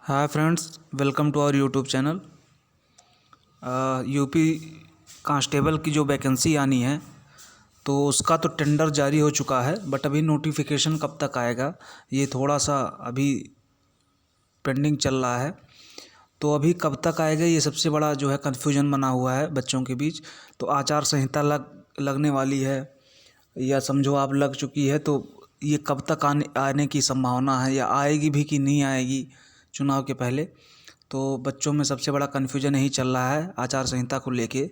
Hi friends, welcome to our YouTube channel. UP constable की जो vacancy आनी है तो उसका तो टेंडर जारी हो चुका है, बट अभी नोटिफिकेशन कब तक आएगा ये थोड़ा सा अभी पेंडिंग चल रहा है। तो अभी कब तक आएगा ये सबसे बड़ा जो है कन्फ्यूजन बना हुआ है बच्चों के बीच। तो आचार संहिता लगने वाली है या समझो आप लग चुकी है, तो ये कब तक आने की संभावना है या आएगी भी कि नहीं आएगी चुनाव के पहले। तो बच्चों में सबसे बड़ा कन्फ्यूजन यही चल रहा है आचार संहिता को लेके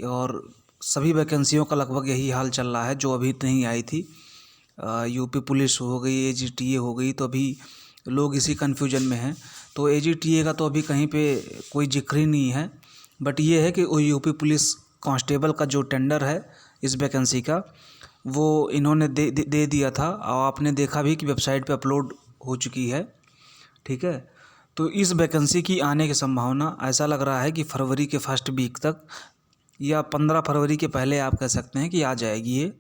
और सभी वैकेंसियों का लगभग यही हाल चल रहा है जो अभी नहीं आई थी। यूपी पुलिस हो गई, एजीटीए हो गई, तो अभी लोग इसी कन्फ्यूजन में हैं। तो एजीटीए का तो अभी कहीं पे कोई जिक्र ही नहीं है, बट ये है कि वो यूपी पुलिस कांस्टेबल का जो टेंडर है इस वैकेंसी का वो इन्होंने दे दिया था और आपने देखा भी कि वेबसाइट पे अपलोड हो चुकी है। ठीक है, तो इस वैकेंसी की आने की संभावना ऐसा लग रहा है कि फरवरी के फर्स्ट वीक तक या 15 फरवरी के पहले आप कह सकते हैं कि आ जाएगी ये।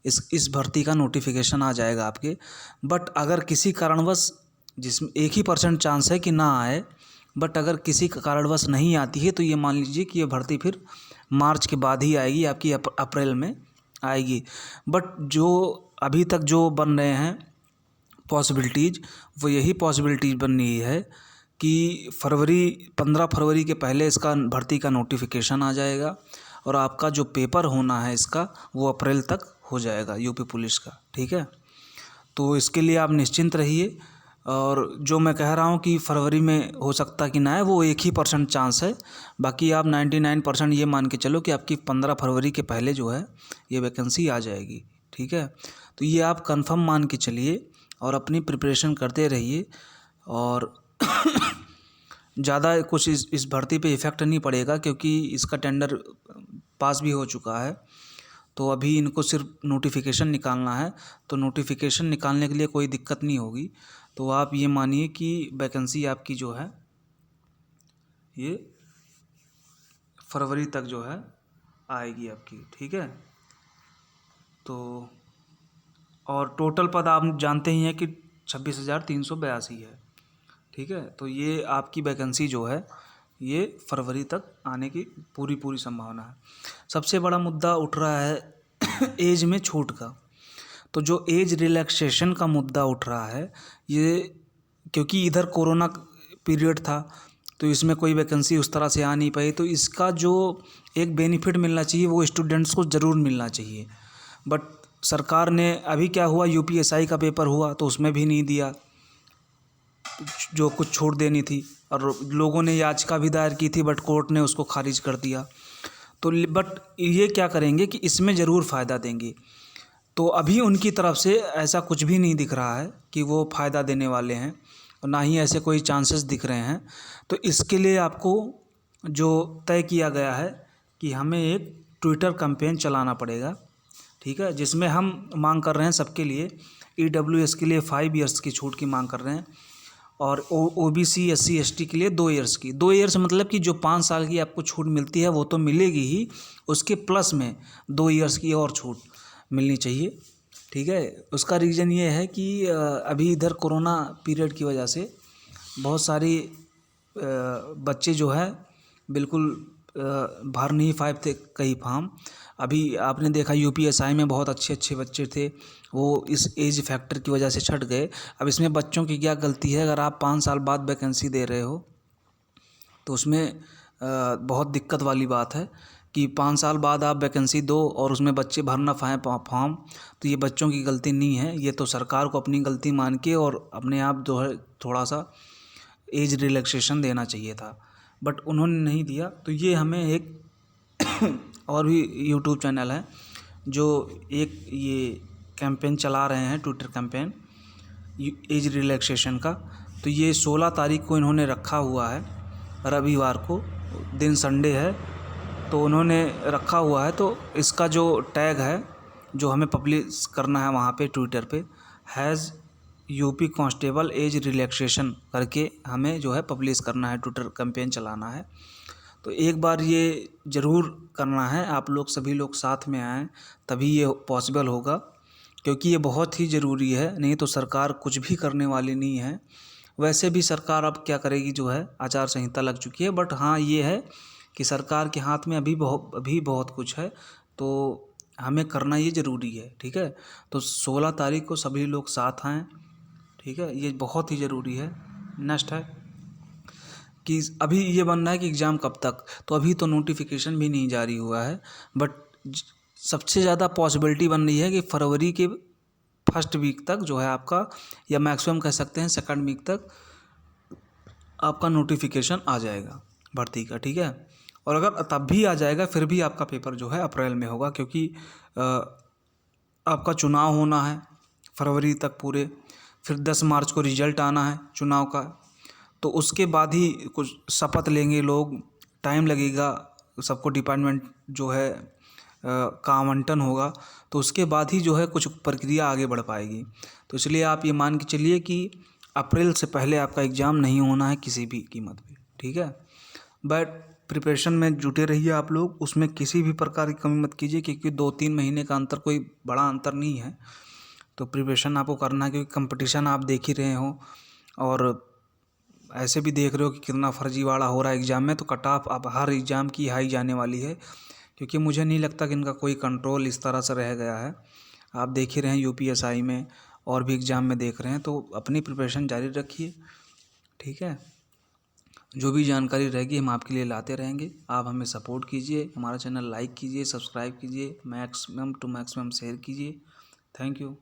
इस भर्ती का नोटिफिकेशन आ जाएगा आपके। बट अगर किसी कारणवश, जिसमें 1% चांस है कि ना आए, बट अगर किसी कारणवश नहीं आती है तो ये मान लीजिए कि ये भर्ती फिर मार्च के बाद ही आएगी, आपकी अप्रैल में आएगी। बट जो अभी तक जो बन रहे हैं पॉसिबिलिटीज़, वो यही पॉसिबिलिटीज़ बन रही है कि 15 फरवरी के पहले इसका भर्ती का नोटिफिकेशन आ जाएगा और आपका जो पेपर होना है इसका वो अप्रैल तक हो जाएगा यूपी पुलिस का। ठीक है, तो इसके लिए आप निश्चिंत रहिए। और जो मैं कह रहा हूँ कि फरवरी में हो सकता कि ना है, वो 1% चांस है। बाकी आप 99% ये मान के चलो कि आपकी 15 फरवरी के पहले जो है ये वैकेंसी आ जाएगी। ठीक है, तो ये आप कंफर्म मान के चलिए और अपनी प्रिपरेशन करते रहिए। और ज़्यादा कुछ इस भर्ती पे इफ़ेक्ट नहीं पड़ेगा क्योंकि इसका टेंडर पास भी हो चुका है। तो अभी इनको सिर्फ नोटिफिकेशन निकालना है, तो नोटिफिकेशन निकालने के लिए कोई दिक्कत नहीं होगी। तो आप ये मानिए कि वैकेंसी आपकी जो है ये फरवरी तक जो है आएगी आपकी। ठीक है, तो और टोटल पद आप जानते ही हैं कि 26,382 है। ठीक है, तो ये आपकी वैकेंसी जो है ये फरवरी तक आने की पूरी संभावना है। सबसे बड़ा मुद्दा उठ रहा है एज में छूट का। तो जो एज रिलैक्सेशन का मुद्दा उठ रहा है ये, क्योंकि इधर कोरोना पीरियड था तो इसमें कोई वैकेंसी उस तरह से आ नहीं पाई, तो इसका जो एक बेनिफिट मिलना चाहिए वो स्टूडेंट्स को ज़रूर मिलना चाहिए। बट सरकार ने अभी क्या हुआ, यूपीएसआई का पेपर हुआ तो उसमें भी नहीं दिया जो कुछ छूट देनी थी, और लोगों ने याचिका भी दायर की थी बट कोर्ट ने उसको खारिज कर दिया। तो बट ये क्या करेंगे कि इसमें ज़रूर फ़ायदा देंगे। तो अभी उनकी तरफ से ऐसा कुछ भी नहीं दिख रहा है कि वो फ़ायदा देने वाले हैं और ना ही ऐसे कोई चांसेस दिख रहे हैं। तो इसके लिए आपको जो तय किया गया है कि हमें एक ट्विटर कैंपेन चलाना पड़ेगा। ठीक है, जिसमें हम मांग कर रहे हैं सबके लिए, ईडब्ल्यूएस के लिए 5 इयर्स की छूट की मांग कर रहे हैं और ओबीसी एससी एसटी के लिए 2 इयर्स की। 2 इयर्स मतलब कि जो 5 साल की आपको छूट मिलती है वो तो मिलेगी ही, उसके प्लस में 2 इयर्स की और छूट मिलनी चाहिए। ठीक है, उसका रीज़न ये है कि अभी इधर कोरोना पीरियड की वजह से बहुत सारी बच्चे जो है बिल्कुल भर नहीं पाए थे कई फॉर्म। अभी आपने देखा यूपीएसआई में बहुत अच्छे अच्छे बच्चे थे, वो इस एज फैक्टर की वजह से छट गए। अब इसमें बच्चों की क्या गलती है, अगर आप 5 साल बाद वैकेंसी दे रहे हो तो उसमें बहुत दिक्कत वाली बात है कि 5 साल बाद आप वैकेंसी दो और उसमें बच्चे भर ना पाएँ फॉर्म। तो ये बच्चों की गलती नहीं है, ये तो सरकार को अपनी गलती मान के और अपने आप जो है थोड़ा सा एज रिलैक्सेशन देना चाहिए था, बट उन्होंने नहीं दिया। तो ये हमें एक और भी यूट्यूब चैनल है जो एक ये कैंपेन चला रहे हैं, ट्विटर कैंपेन एज रिलैक्सेशन का। तो ये 16 तारीख को इन्होंने रखा हुआ है, रविवार को, दिन संडे है, तो उन्होंने रखा हुआ है। तो इसका जो टैग है जो हमें पब्लिश करना है वहाँ पे ट्विटर पे, has UP constable age relaxation करके हमें जो है पब्लिश करना है, ट्विटर कैंपेन चलाना है। तो एक बार ये ज़रूर करना है, आप लोग सभी लोग साथ में आएँ तभी ये पॉसिबल होगा, क्योंकि ये बहुत ही ज़रूरी है, नहीं तो सरकार कुछ भी करने वाली नहीं है। वैसे भी सरकार अब क्या करेगी, जो है आचार संहिता लग चुकी है, बट हाँ ये है कि सरकार के हाथ में अभी बहुत कुछ है, तो हमें करना ये ज़रूरी है। ठीक है, तो 16 तारीख को सभी लोग साथ आएँ। ठीक है, ये बहुत ही ज़रूरी है। नेक्स्ट है कि अभी ये बनना है कि एग्ज़ाम कब तक, तो अभी तो नोटिफिकेशन भी नहीं जारी हुआ है, बट सबसे ज़्यादा पॉसिबिलिटी बन रही है कि फरवरी के फर्स्ट वीक तक जो है आपका, या मैक्सिमम कह सकते हैं सेकंड वीक तक आपका नोटिफिकेशन आ जाएगा भर्ती का। ठीक है, और अगर तब भी आ जाएगा फिर भी आपका पेपर जो है अप्रैल में होगा, क्योंकि आपका चुनाव होना है फरवरी तक पूरे, फिर 10 मार्च को रिजल्ट आना है चुनाव का, तो उसके बाद ही कुछ शपथ लेंगे लोग, टाइम लगेगा, सबको डिपार्टमेंट जो है का आवंटन होगा, तो उसके बाद ही जो है कुछ प्रक्रिया आगे बढ़ पाएगी। तो इसलिए आप ये मान के चलिए कि अप्रैल से पहले आपका एग्ज़ाम नहीं होना है किसी भी कीमत पे। ठीक है, बट प्रिपरेशन में जुटे रहिए आप लोग, उसमें किसी भी प्रकार की कमी मत कीजिए, क्योंकि 2-3 महीने का अंतर कोई बड़ा अंतर नहीं है। तो प्रिपरेशन आपको करना है, क्योंकि कंपटीशन आप देख ही रहे हो, और ऐसे भी देख रहे हो कि कितना फर्जीवाड़ा हो रहा है एग्ज़ाम में, तो कट ऑफ अब हर एग्ज़ाम की हाई जाने वाली है, क्योंकि मुझे नहीं लगता कि इनका कोई कंट्रोल इस तरह से रह गया है। आप देख ही रहे हैं यूपीएसआई में और भी एग्ज़ाम में देख रहे हैं, तो अपनी प्रिपरेशन जारी रखिए। ठीक है, जो भी जानकारी रहेगी हम आपके लिए लाते रहेंगे। आप हमें सपोर्ट कीजिए, हमारा चैनल लाइक कीजिए, सब्सक्राइब कीजिए, मैक्सिमम टू मैक्सिमम शेयर कीजिए। Thank you.